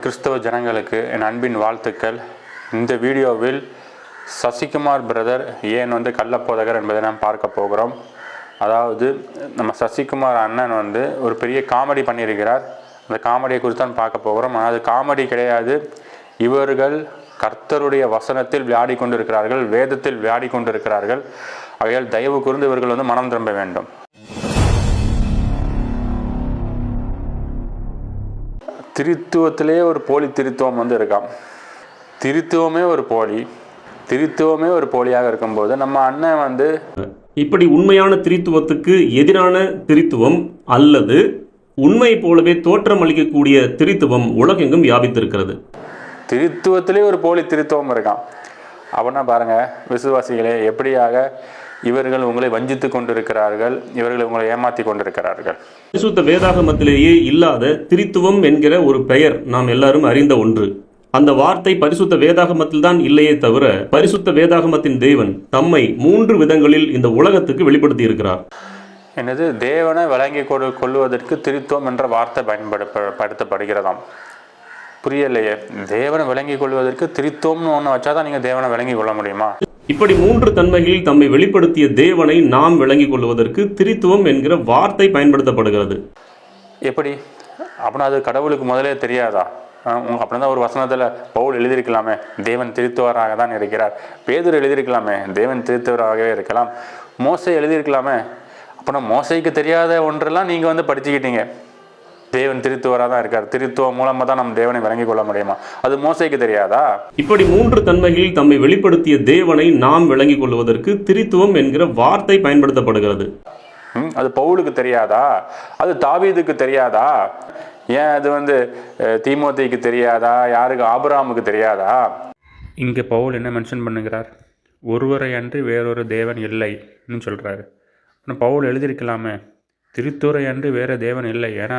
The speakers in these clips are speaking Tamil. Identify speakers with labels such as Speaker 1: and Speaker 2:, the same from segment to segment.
Speaker 1: கிறிஸ்தவ ஜனங்களுக்கு என் அன்பின் வாழ்த்துக்கள். இந்த வீடியோவில் சசிகுமார் பிரதர் ஏன் கள்ளப்போதகர் என்பதை நாம் பார்க்க போகிறோம். அதாவது நம்ம சசிகுமார் அண்ணன் ஒரு பெரிய காமெடி பண்ணியிருக்கிறார். அந்த காமெடியை குறித்து தான் பார்க்க போகிறோம். ஆனால் அது காமெடி கிடையாது. இவர்கள் கர்த்தருடைய வசனத்தில் விளையாடி கொண்டிருக்கிறார்கள், வேதத்தில் விளையாடி கொண்டிருக்கிறார்கள். ஆகையால் தயவு கூர்ந்து இவர்கள் மனம் திரும்ப வேண்டும். திருத்துவத்திலே ஒரு போலி திருத்துவம் இருக்காம். திருத்துவமே ஒரு போலி, திருத்துவமே ஒரு போலியாக இருக்கும்போது நம்ம அண்ணன்
Speaker 2: இப்படி உண்மையான திருத்துவத்துக்கு எதிரான திருத்துவம் அல்லது உண்மை போலவே தோற்றம் அளிக்கக்கூடிய திருத்துவம் உலகெங்கும் வியாபித்திருக்கிறது.
Speaker 1: திருத்துவத்திலே ஒரு போலி திருத்துவம் இருக்கான். அப்படின்னா பாருங்க விசுவாசிகளே, எப்படியாக இவர்கள் உங்களை வஞ்சித்து கொண்டிருக்கிறார்கள், இவர்கள் உங்களை ஏமாற்றி கொண்டிருக்கிறார்கள்.
Speaker 2: பரிசுத்த வேதாகமத்திலேயே இல்லாத திருத்துவம் என்கிற ஒரு பெயர் நாம் எல்லாரும் அறிந்த ஒன்று. அந்த வார்த்தை பரிசுத்த வேதாகமத்தில் தான் இல்லையே தவிர பரிசுத்த வேதாகமத்தின் தேவன் தம்மை 3 விதங்களில் இந்த உலகத்துக்கு வெளிப்படுத்தி இருக்கிறார்.
Speaker 1: என்னது, தேவனை விளங்கி கொள்வதற்கு திருத்துவம் என்ற வார்த்தை பயன்படுத்தப்படுகிறதாம். புரியலையே, தேவனை விளங்கி கொள்வதற்கு திருத்துவம்னு ஒன்று வச்சாதான் நீங்க தேவனை விளங்கி கொள்ள முடியுமா?
Speaker 2: இப்படி 3 தன்மைகளில் தம்மை வெளிப்படுத்திய தேவனை நாம் விளங்கிக் கொள்வதற்கு திருத்துவம் என்கிற வார்த்தை பயன்படுத்தப்படுகிறது.
Speaker 1: எப்படி அப்படின்னா அது கடவுளுக்கு முதலே தெரியாதா? அப்படின்னா ஒரு வசனத்துல பவுல் எழுதியிருக்கலாமே, தேவன் திருத்துவராக தான் இருக்கிறார். பேதுரு எழுதியிருக்கலாமே, தேவன் திருத்துவராகவே இருக்கலாம். மோசை எழுதியிருக்கலாமே. அப்படின்னா மோசைக்கு தெரியாத ஒன்றெல்லாம் நீங்க படிச்சுக்கிட்டீங்க. தேவன் திருத்துவராக தான் இருக்கார், திருத்துவம் மூலமா தான் நம்ம தேவனை விளங்கி கொள்ள முடியுமா? அது மோசைக்கு தெரியாதா?
Speaker 2: இப்படி 3 தன்மைகளில் தம்மை வெளிப்படுத்திய தேவனை நாம் விளங்கிக் கொள்வதற்கு திருத்துவம் என்கிற வார்த்தை பயன்படுத்தப்படுகிறது.
Speaker 1: அது பவுலுக்கு தெரியாதா? அது தாவீதுக்கு தெரியாதா? ஏன் அது தீமோத்தேயுக்கு தெரியாதா? யாருக்கு? ஆபிரகாமுக்கு தெரியாதா? இங்கே பவுல் என்ன மென்ஷன் பண்ணுகிறார்? ஒருவரை அன்றி வேறொரு தேவன் இல்லைன்னு சொல்றாரு. பவுல் எழுதியிருக்கலாமே, திருத்துவரை அன்று வேற தேவன் இல்லை. ஏன்னா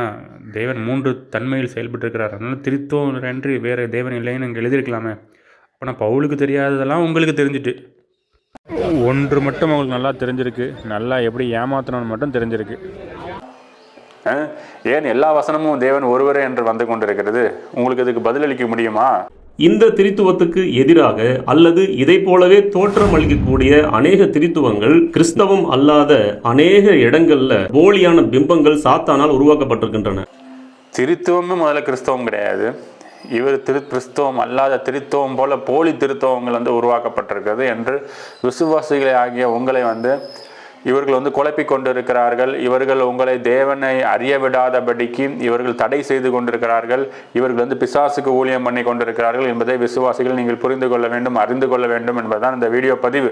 Speaker 1: தேவன் 3 தன்மையில் செயல்பட்டு இருக்கிறார். அதனால திருத்துவரை அன்று வேற தேவன் இல்லைன்னு இங்கே எழுதியிருக்கலாமே. ஆனால் பவுலுக்கு தெரியாததெல்லாம் உங்களுக்கு தெரிஞ்சுட்டு, ஒன்று மட்டும் உங்களுக்கு நல்லா தெரிஞ்சிருக்கு, நல்லா எப்படி ஏமாத்தணும்னு மட்டும் தெரிஞ்சிருக்கு. ஏன் எல்லா வசனமும் தேவன் ஒருவரே என்று வந்து கொண்டிருக்கிறது? உங்களுக்கு இதுக்கு பதிலளிக்க முடியுமா?
Speaker 2: இந்த திருத்துவத்துக்கு எதிராக அல்லது இதை போலவே தோற்றம் அளிக்கக்கூடிய அநேக திருத்துவங்கள் கிறிஸ்தவம் அல்லாத அநேக இடங்கள்ல போலியான பிம்பங்கள் சாத்தானால் உருவாக்கப்பட்டிருக்கின்றன.
Speaker 1: திருத்துவமும் முதல்ல கிறிஸ்தவம் கிடையாது. இவர் கிறிஸ்தவம் அல்லாத திருத்துவம் போல போலி திருத்துவங்கள் உருவாக்கப்பட்டிருக்கிறது என்று விசுவாசிகளை ஆகிய உங்களை இவர்கள் குழப்பி கொண்டிருக்கிறார்கள். இவர்கள் உங்களை தேவனை அறிய விடாதபடிக்கு இவர்கள் தடை செய்து கொண்டிருக்கிறார்கள். இவர்கள் பிசாசுக்கு ஊழியம் பண்ணி கொண்டிருக்கிறார்கள் என்பதை விசுவாசிகள் நீங்கள் புரிந்து கொள்ள வேண்டும், அறிந்து கொள்ள வேண்டும் என்பதுதான் இந்த வீடியோ பதிவு.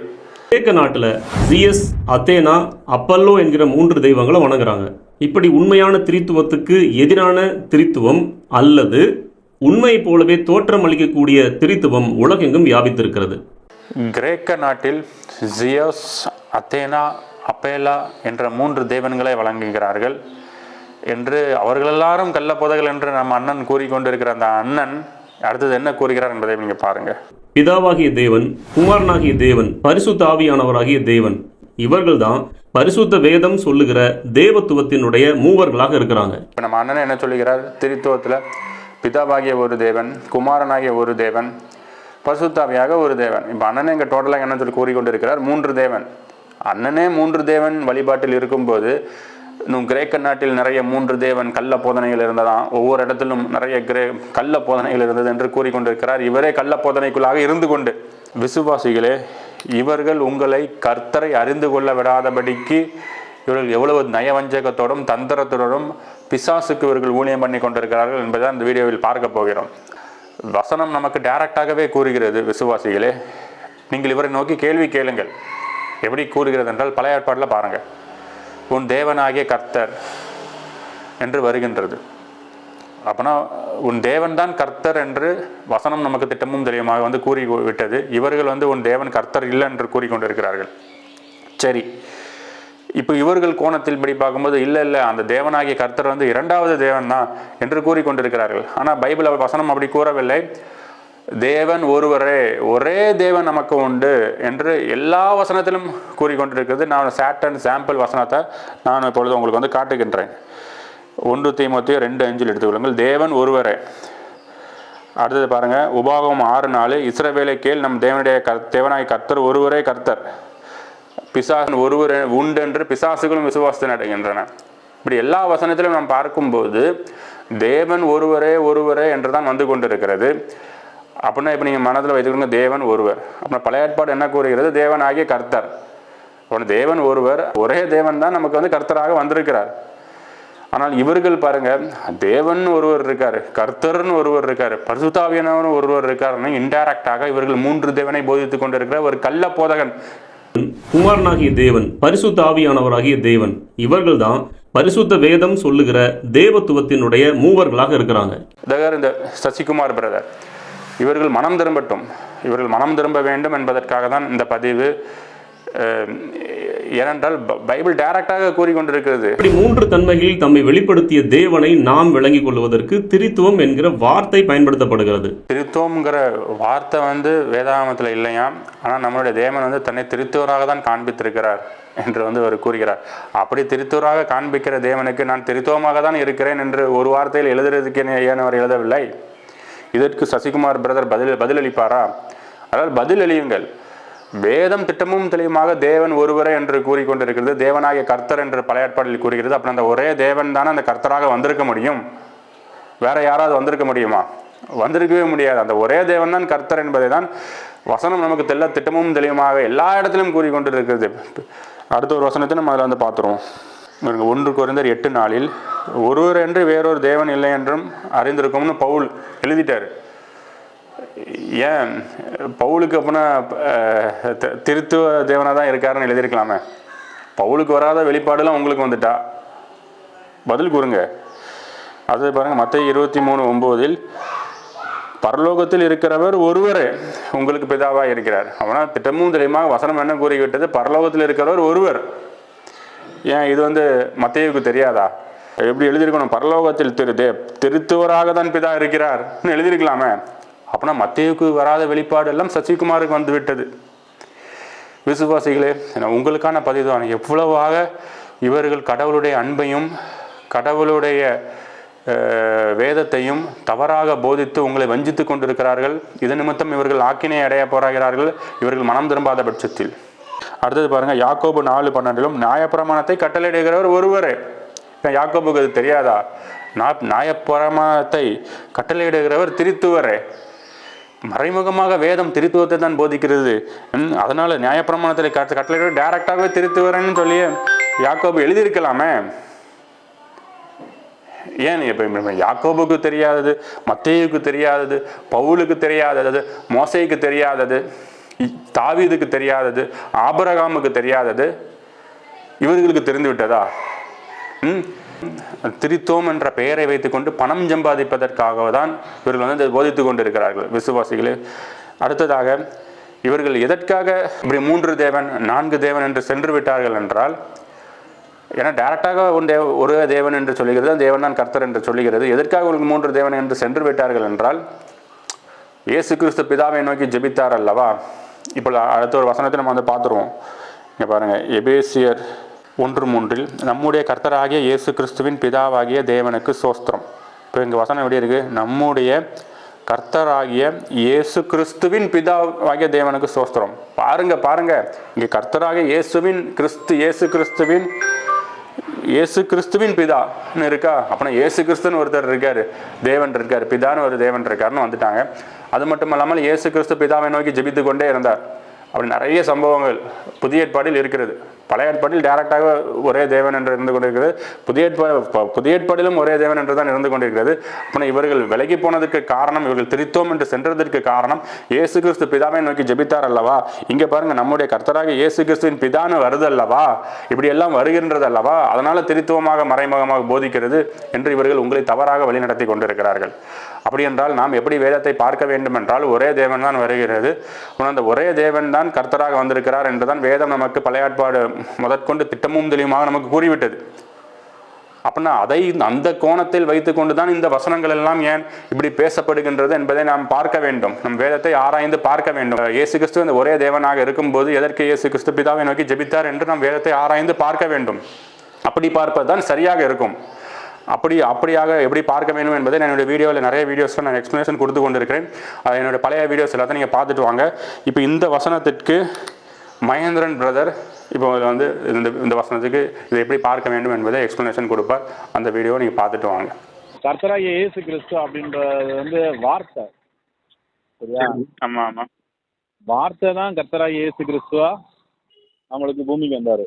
Speaker 2: கிரேக்க நாட்டில் ஜியஸ், அத்தேனா, அப்பல்லோ என்கிற 3 தெய்வங்களை வணங்குறாங்க. இப்படி உண்மையான திருத்துவத்துக்கு எதிரான திருத்துவம் அல்லது உண்மை போலவே தோற்றம் அளிக்கக்கூடிய திருத்துவம் உலகெங்கும் வியாபித்திருக்கிறது.
Speaker 1: கிரேக்க நாட்டில் ஜியஸ், அத்தேனா, அப்பேலா என்ற 3 தேவன்களை வழங்குகிறார்கள் என்று அவர்கள் எல்லாரும் கள்ளப்போதகர்கள் என்று நம்ம அண்ணன் கூறிக்கொண்டிருக்கிற அந்த அண்ணன் அடுத்தது என்ன கூறுகிறார் என்பதை நீங்க பாருங்க.
Speaker 2: பிதாவாகிய தேவன், குமாரனாகிய தேவன், பரிசுத்த ஆவியானவராகிய தேவன், இவர்கள் தான் பரிசுத்த வேதம் சொல்லுகிற தேவத்துவத்தினுடைய மூவர்களாக இருக்கிறாங்க.
Speaker 1: இப்ப நம்ம அண்ணன் என்ன சொல்லுகிறார்? திருத்துவத்துல பிதாவாகிய ஒரு தேவன், குமாரனாகிய ஒரு தேவன், பரிசுத்தாவியாக ஒரு தேவன். இப்ப அண்ணனே இங்க டோட்டலாக என்ன சொல்லி கூறிக்கொண்டிருக்கிறார்? 3 தேவன். அண்ணனே 3 தேவன் வழிபாட்டில் இருக்கும்போது இன்னும் கிரேக்க நாட்டில் நிறைய 3 தேவன் கள்ள போதனைகள் இருந்ததாம். ஒவ்வொரு இடத்திலும் நிறைய கள்ள போதனைகள் இருந்தது என்று கூறிக்கொண்டிருக்கிறார். இவரே கள்ள போதனைக்குள்ளாக இருந்து கொண்டு, விசுவாசிகளே, இவர்கள் உங்களை கர்த்தரை அறிந்து கொள்ள விடாதபடிக்கு இவர்கள் எவ்வளவு நயவஞ்சகத்தோடும் தந்திரத்தோடும் பிசாசுக்கு இவர்கள் ஊழியம் பண்ணி கொண்டிருக்கிறார்கள் என்பதை இந்த வீடியோவில் பார்க்க போகிறோம். வசனம் நமக்கு டைரக்டாகவே கூறுகிறது. விசுவாசிகளே, நீங்கள் இவரை நோக்கி கேள்வி கேளுங்கள். எப்படி கூறுகிறது என்றால், பழைய ஏற்பாட்டில் பாருங்க, உன் தேவனாகிய கர்த்தர் என்று வருகின்றது. அப்படின்னா உன் தேவன் தான் கர்த்தர் என்று வசனம் நமக்கு திட்டமும் தெரியுமாக கூறி விட்டது. இவர்கள் உன் தேவன் கர்த்தர் இல்லை என்று கூறிக்கொண்டிருக்கிறார்கள். சரி, இப்போ இவர்கள் கோணத்தில் படி பார்க்கும்போது இல்லை அந்த தேவனாகிய கர்த்தர் 2வது தேவன் தான் என்று கூறிக்கொண்டிருக்கிறார்கள். ஆனால் பைபிள் வசனம் அப்படி கூறவில்லை. தேவன் ஒருவரே, ஒரே தேவன் நமக்கு உண்டு என்று எல்லா வசனத்திலும் கூறிக்கொண்டிருக்கிறது. நான் சாம்பிள் வசனத்தை நான் இப்பொழுது உங்களுக்கு காட்டுகின்றேன். 1 தீமோத்தேயு 2:5 எடுத்துக்கொள்ளுங்கள். தேவன் ஒருவரே, அடுத்தது பாருங்க, உபாகமம் 6:4, இஸ்ரவேலை கேள், நம் தேவனாய் கர்த்தர் ஒருவரே கர்த்தர், பிசாசு ஒருவர் உண்டு என்று பிசாசுகளும் விசுவாசத்தை அடைகின்றன. இப்படி எல்லா வசனத்திலும் நாம் பார்க்கும்போது தேவன் ஒருவரே என்று தான் வந்து கொண்டிருக்கிறது. அப்படின்னா இப்போ நீங்கள் மனதில் வைத்துக்கோங்க, தேவன் ஒருவர். அப்படின்னா பழைய ஏற்பாடு என்ன கூறுகிறது? தேவன் ஆகிய கர்த்தர். அப்போ தேவன் ஒருவர், ஒரே தேவன் தான் நமக்கு வந்து கர்த்தராக வந்திருக்கிறார். ஆனால் இவர்கள் பாருங்க, தேவன் ஒருவர் இருக்காரு, கர்த்தர்னு ஒருவர் இருக்காரு, பரிசுத்த ஆவியானவர் ஒருவர் இருக்காருன்னு இன்டைரக்டாக இவர்கள் 3 தேவனை போதித்துக் கொண்டிருக்கிற ஒரு கள்ள போதகன்.
Speaker 2: குமாரனாகிய தேவன், பரிசுத்த ஆவியானவராகிய தேவன், இவர்கள் தான் பரிசுத்த வேதம் சொல்லுகிற தேவத்துவத்தினுடைய மூவர்களாக இருக்கிறாங்க.
Speaker 1: இந்த சசிகுமார் பிரதர் இவர்கள் மனம் திரும்பட்டும், இவர்கள் மனம் திரும்ப வேண்டும் என்பதற்காக தான் இந்த பதிவு. ஏனென்றால் பைபிள் டைரக்டாக கூறிக்கொண்டிருக்கிறது.
Speaker 2: இப்படி 3 தன்மைகளில் தம்மை வெளிப்படுத்திய தேவனை நாம் விளங்கிக் கொள்வதற்கு திரித்துவம் என்கிற வார்த்தை பயன்படுத்தப்படுகிறது.
Speaker 1: திரித்துவம்ங்கிற வார்த்தை வந்து வேதாகமத்தில் இல்லையா, ஆனால் நம்மளுடைய தேவன் வந்து தன்னை திரித்துவராக தான் காண்பித்திருக்கிறார் என்று வந்து அவர் கூறுகிறார். அப்படி திரித்துவராக காண்பிக்கிற தேவனுக்கு நான் திரித்துவமாக தான் இருக்கிறேன் என்று ஒரு வார்த்தையில் எழுதுறதுக்கு ஏன் அவர் எழுதவில்லை? இதற்கு சசிகுமார் பிரதர் பதிலளிப்பாரா? அதாவது பதில் அளியுங்கள். வேதம் திட்டமும் தெளிவுமாக தேவன் ஒருவரே என்று கூறிக்கொண்டிருக்கிறது. தேவனாகிய கர்த்தர் என்று பழைய ஏற்பாட்டில் கூறுகிறது. அப்படி அந்த ஒரே தேவன் தானே அந்த கர்த்தராக வந்திருக்க முடியும். வேற யாராவது வந்திருக்க முடியுமா? வந்திருக்கவே முடியாது. அந்த ஒரே தேவன் தான் கர்த்தர் என்பதை தான் வசனம் நமக்கு திட்டமும் தெளிவுமாக எல்லா இடத்திலும் கூறிக்கொண்டிருக்கிறது. அடுத்த ஒரு வசனத்தை நம்ம அதில் வந்து பார்த்துருவோம். 1 கொரிந்தியர் 8:4 ஒருவர் என்று வேறொரு தேவன் இல்லை என்றும் அறிந்திருக்கும்னு பவுல் எழுதிட்டாரு. ஏன் பவுலுக்கு அப்படின்னா திருத்துவ தேவனாக தான் இருக்காருன்னு எழுதியிருக்கலாமே. பவுலுக்கு வராத வெளிப்பாடுலாம் உங்களுக்கு வந்துட்டா பதில் கூறுங்க. அது பாருங்க, மத்தேயு 23:9 பரலோகத்தில் இருக்கிறவர் ஒருவரே உங்களுக்கு பிதாவாக இருக்கிறார். அவனா திட்டமும் தெளிவாக வசனம் என்ன கூறிவிட்டது? பரலோகத்தில் இருக்கிறவர் ஒருவர். ஏன் இது வந்து மத்தேயுக்கு தெரியாதா? எப்படி எழுதியிருக்கணும்? பரலோகத்தில் திருத்துவராக தான் பிதா இருக்கிறார் எழுதியிருக்கலாமே. அப்படின்னா மத்தேயுக்கு வராத வெளிப்பாடு எல்லாம் சசிகுமாருக்கு வந்து விட்டது. விசுவாசிகளே, உங்களுக்கான பதிவுதான். எவ்வளவாக இவர்கள் கடவுளுடைய அன்பையும் கடவுளுடைய வேதத்தையும் தவறாக போதித்து உங்களை வஞ்சித்து கொண்டிருக்கிறார்கள். இதன் நிமித்தம் இவர்கள் ஆக்கினை அடைய போகிறார்கள், இவர்கள் மனம் திரும்பாத பட்சத்தில். அடுத்தது பாருங்க, யாக்கோபு 4:12 நியாயப்பிரமாணத்தை கட்டளையிடுகிறவர் ஒருவரே. யாக்கோபுக்கு அது தெரியாதா? நியாயப்பிரமாணத்தை கட்டளையிடுகிறவர் திரித்துவரே. மறைமுகமாக வேதம் திருத்துவத்தை தான் போதிக்கிறது. அதனால நியாயப்பிரமாணத்தில் கட்டளையிட டைரக்டாகவே திருத்துவரேன்னு சொல்லி யாக்கோபு எழுதியிருக்கலாமே. ஏன் இப்போ யாக்கோபுக்கு தெரியாதது, மத்தேயுக்கு தெரியாதது, பவுலுக்கு தெரியாதது, மோசேக்கு தெரியாதது, தாவீதுக்கு தெரியாதது, ஆபிரகாமுக்கு தெரியாதது இவர்களுக்கு தெரிந்து விட்டதா? திரித்துவம் என்ற பெயரை வைத்துக்கொண்டு பணம் சம்பாதிப்பதற்காக தான் இவர்கள் வந்து போதித்து கொண்டிருக்கிறார்கள். விசுவாசிகளே, அடுத்ததாக இவர்கள் எதற்காக இப்படி 3 தேவன் 4 தேவன் என்று சென்று விட்டார்கள் என்றால், ஏன்னா டைரக்டாக ஒரு தேவன் என்று சொல்லுகிறது, தேவன் தான் கர்த்தர் என்று சொல்லுகிறது. எதற்காக உங்களுக்கு 3 தேவன் என்று சென்று விட்டார்கள் என்றால், இயேசு கிறிஸ்து பிதாவை நோக்கி ஜெபித்தார் அல்லவா? இப்போ அடுத்த ஒரு வசனத்தை நம்ம வந்து பார்த்துருவோம். இங்கே பாருங்க, எபேசியர் 1:3 நம்முடைய கர்த்தராகிய இயேசு கிறிஸ்துவின் பிதாவாகிய தேவனுக்கு சோஸ்திரம். இப்போ இங்கே வசனம் எப்படி இருக்கு? நம்முடைய கர்த்தராகிய இயேசு கிறிஸ்துவின் பிதாவாகிய தேவனுக்கு சோஸ்திரம். பாருங்க இங்கே கர்த்தராகிய இயேசு கிறிஸ்துவின் பிதான்னு இருக்கா? அப்படின்னா இயேசு கிறிஸ்துன்னு ஒருத்தர் இருக்காரு, தேவன் இருக்காரு, பிதான்னு ஒரு தேவன் இருக்காருன்னு வந்துட்டாங்க. அது மட்டும் இல்லாமல் இயேசு கிறிஸ்து பிதாவை நோக்கி ஜெபித்து கொண்டே இருந்தார். அப்படி நிறைய சம்பவங்கள் புதிய ஏற்பாடில் இருக்கிறது. பழைய ஏற்பாட்டில் டைரக்டாக ஒரே தேவன் என்று இருந்து கொண்டிருக்கிறது. புதிய ஏற்பாடிலும் ஒரே தேவன் என்று தான் இருந்து கொண்டிருக்கிறது. ஆனால் இவர்கள் விலகி போனதற்கு காரணம், இவர்கள் திரித்தோம் என்று சென்றதற்கு காரணம் இயேசு கிறிஸ்து பிதாவை நோக்கி ஜெபித்தார் அல்லவா? இங்கே பாருங்க, நம்முடைய கர்த்தராக இயேசு கிறிஸ்துவின் பிதான்னு வருது அல்லவா? இப்படி எல்லாம் வருகின்றது அல்லவா? அதனால திரித்துவமாக மறைமுகமாக போதிக்கிறது என்று இவர்கள் உங்களை தவறாக வழிநடத்தி கொண்டிருக்கிறார்கள். அப்படி என்றால் நாம் எப்படி வேதத்தை பார்க்க வேண்டும் என்றால், ஒரே தேவன் தான் வருகிறது, அந்த ஒரே தேவன் தான் கர்த்தராக வந்திருக்கிறார் என்றுதான் வேதம் நமக்கு பழைய ஏற்பாடு முதற்கொண்டு திட்டமும் தெளிவாக நமக்கு கூறிவிட்டது. அப்படின்னா அதை அந்த கோணத்தில் வைத்துக்கொண்டு தான் இந்த வசனங்கள் எல்லாம் ஏன் இப்படி பேசப்படுகின்றது என்பதை நாம் பார்க்க வேண்டும். நம் வேதத்தை ஆராய்ந்து பார்க்க வேண்டும். இயேசு கிறிஸ்து இந்த ஒரே தேவனாக இருக்கும்போது எதற்கு இயேசு கிறிஸ்து பிதாவை நோக்கி ஜெபித்தார் என்று நாம் வேதத்தை ஆராய்ந்து பார்க்க வேண்டும். அப்படி பார்ப்பது தான் சரியாக இருக்கும். அப்படியாக எப்படி பார்க்க வேண்டும் என்பதை நான் என்னுடைய வீடியோவில் நிறைய வீடியோஸில் நான் எக்ஸ்ப்ளனேஷன் கொடுத்து கொண்டிருக்கிறேன். என்னுடைய பழைய வீடியோஸ் எல்லாத்தையும் நீங்கள் பார்த்துட்டு வாங்க. இப்போ இந்த வசனத்திற்கு மகேந்திரன் பிரதர் இப்போ வந்து இந்த வசனத்துக்கு இதை எப்படி பார்க்க வேண்டும் என்பதை எக்ஸ்ப்ளனேஷன் கொடுப்பார். அந்த வீடியோவை நீங்கள் பார்த்துட்டு வாங்க.
Speaker 3: கர்த்தராகிய இயேசு கிறிஸ்து அப்படின்றது வந்து வார்த்தை, சரியா?
Speaker 1: ஆமாம் ஆமாம்,
Speaker 3: வார்த்தை தான் கர்த்தராகிய இயேசு கிறிஸ்துவா நம்மளுக்கு பூமிக்கு வந்தாரு.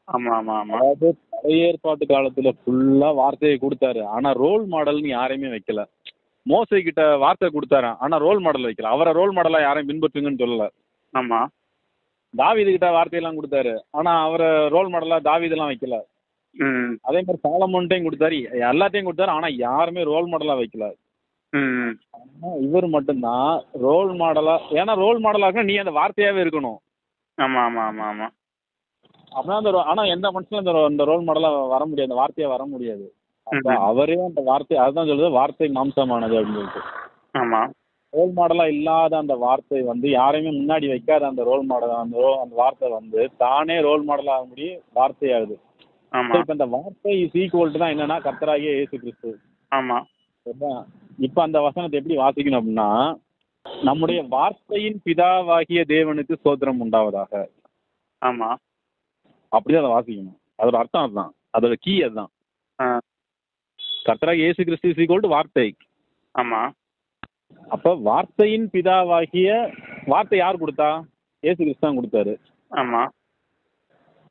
Speaker 1: ஆமாம் ஆமாம் ஆமாம்.
Speaker 3: அதாவது பழைய ஏற்பாட்டு காலத்துல ஃபுல்லா வார்த்தையை கொடுத்தாரு, ஆனா ரோல் மாடல்னு யாரையுமே வைக்கல. மோசே கிட்ட வார்த்தை கொடுத்தாரு, ஆனா ரோல் மாடல் வைக்கல. அவரை ரோல் மாடலா யாரையும் பின்பற்றுங்கன்னு சொல்லல.
Speaker 1: ஆமாம்.
Speaker 3: தாவீது கிட்ட வார்த்தையெல்லாம் கொடுத்தாரு, ஆனா அவரை ரோல் மாடலா தாவீதெல்லாம் வைக்கல. அதே மாதிரி சாலமோன்ட்டையும் கொடுத்தாரு, எல்லாத்தையும் கொடுத்தாரு, ஆனா யாருமே ரோல் மாடலா வைக்கல. ஆனா இவர் மட்டும்தான் ரோல் மாடலா. ஏன்னா ரோல் மாடலா இருக்கா நீ அந்த வார்த்தையாவே இருக்கணும்.
Speaker 1: ஆமாம் ஆமாம் ஆமாம் ஆமாம்.
Speaker 3: அப்படின்னா அந்த ஆனா எந்த மனுஷனும் அந்த ரோல் மாடலா வர முடியாது, அந்த வார்த்தையா வர முடியாது. அப்ப அவரே அந்த வார்த்தை, அதுதான் சொல்லுது வார்த்தை மாம்சமானது அப்படின்னு சொல்லிட்டு.
Speaker 1: ஆமாம்.
Speaker 3: ரோல் மாடலா இல்லாத அந்த வார்த்தை வந்து யாரையுமே முன்னாடி வைக்காத அந்த ரோல் மாடல், அந்த வார்த்தை வந்து தானே ரோல் மாடலா ஆக முடியும், வார்த்தையாகுது. இப்ப இந்த வார்த்தை இஸ் ஈக்குவல் டு தான் என்னன்னா கர்த்தராகிய இயேசு கிறிஸ்து.
Speaker 1: ஆமா.
Speaker 3: இப்ப அந்த வசனத்தை எப்படி வாசிக்கணும் அப்படின்னா, நம்முடைய வார்த்தையின் பிதாவாகிய தேவனுக்கு ஸ்தோத்திரம் உண்டாவதாக.
Speaker 1: ஆமா.
Speaker 3: அப்படிதான் அதை வாசிக்கணும். அதோட அர்த்தம் அதுதான், அதோட கீ அதுதான். கர்த்தராகிய இயேசு கிறிஸ்து இஸ் ஈக்குவல் டு வார்த்தை.
Speaker 1: ஆமா.
Speaker 3: அப்ப வார்த்தையின் பிதாவாகிய, வார்த்தை யார் கொடுத்தா? இயேசு கிறிஸ்து தான் கொடுத்தாரு.
Speaker 1: ஆமா.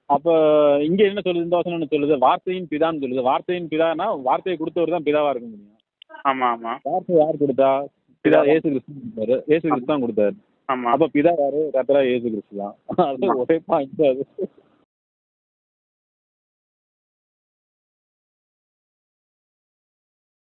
Speaker 3: அப்ப இங்க என்ன சொல்லுது, இந்த வசனம் என்ன சொல்லுது? வார்த்தையின் பிதான்னு சொல்லுது. வார்த்தையின் பிதானா வார்த்தையை கொடுத்தவர் தான் பிதாவா இருக்க முடியும்.
Speaker 1: ஆமா ஆமா.
Speaker 3: வார்த்தை யார் கொடுத்தா? பிதா இயேசு கிறிஸ்து கொடுத்தாரு. இயேசு கிறிஸ்து தான் கொடுத்தாரு.
Speaker 1: ஆமா.
Speaker 3: அப்ப பிதா யாரு? கர்த்தராகிய இயேசு கிறிஸ்து தான். அது ஒரே பாயிண்ட் அது.